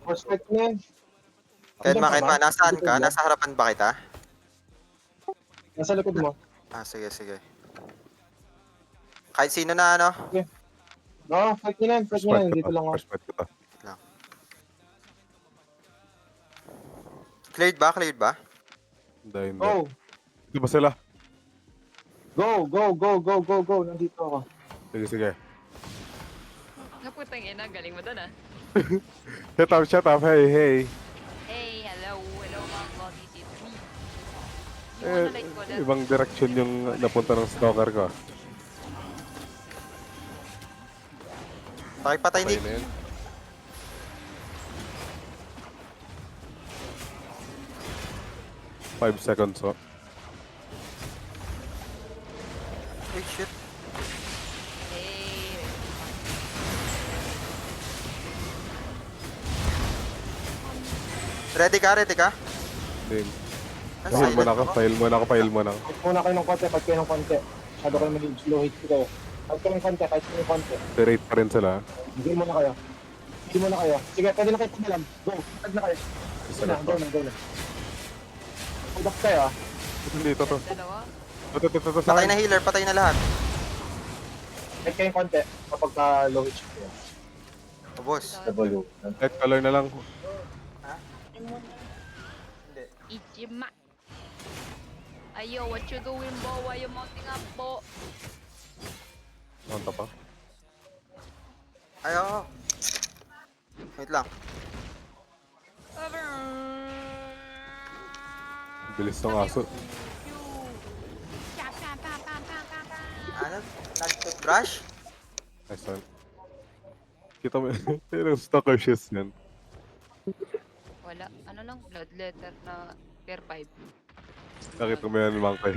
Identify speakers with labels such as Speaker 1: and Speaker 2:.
Speaker 1: Prospect na yan.
Speaker 2: Kenma,
Speaker 1: Andyan pa ba?
Speaker 2: nasaan
Speaker 1: Likod
Speaker 2: ka?
Speaker 1: mo?
Speaker 2: Nasa harapan ba kita?
Speaker 1: Nasa likod mo.
Speaker 2: Sige, sige. Kahit sino na ano.
Speaker 1: Oo, fight nyo na yan, fight nyo na yan. Dito lang ako.
Speaker 3: First fight ko to.
Speaker 2: Lang. Cleared ba? Cleared ba?
Speaker 3: Hindi.
Speaker 1: Go!
Speaker 3: Dito ba sila?
Speaker 1: Go, go, go, go, go, go. Nandito ako.
Speaker 3: Sige.
Speaker 4: Naputang ina, galing mo doon ah.
Speaker 3: Shut up. Hey.
Speaker 4: Hey, hello mga vlog, this is me. You wanna like ko that?
Speaker 3: Ibang direction yung napunta ng stalker ko.
Speaker 2: Pakipatay
Speaker 3: Patay
Speaker 2: Nick.
Speaker 3: na yun. Five seconds, oh.
Speaker 2: Uy, shit.
Speaker 4: Hey,
Speaker 2: Ready ka?
Speaker 3: Hindi.
Speaker 2: Ah,
Speaker 3: File mo
Speaker 2: silent
Speaker 3: na ako. File mo na ako.
Speaker 1: Fight muna kayo ng konti, fight kayo ng konti. Masyado kayo maging slow hit ko kayo. Fight kayo ng konti, fight kayo ng konti.
Speaker 3: Pirate pa rin sila.
Speaker 1: Hindi muna kayo. Sige, pwede na kayo pagdalam. Go, tag na kayo.
Speaker 3: Isa
Speaker 1: Go
Speaker 3: na
Speaker 1: na,
Speaker 3: to.
Speaker 1: go na. Hold up kayo ah.
Speaker 3: Dito to.
Speaker 4: dalawa.
Speaker 3: Ito sa
Speaker 2: Patay
Speaker 3: akin.
Speaker 2: na healer, patay na lahat.
Speaker 1: Fight kayo ng konti kapag low hit kayo.
Speaker 2: O, boss.
Speaker 1: W.
Speaker 3: Light color na lang.
Speaker 4: Ichima. Ayo, what you doing, bo? Why you mounting up, bo?
Speaker 3: Nanta pa.
Speaker 2: Ayo. Wait lang.
Speaker 3: Bilis ng aso.
Speaker 2: Ano? Nag-crash?
Speaker 3: Nice one. Kita mo yung stalker shiz yan.
Speaker 4: Wala. Ano lang, blood letter na tier 5.
Speaker 3: Nakita mo yan, Mangkay.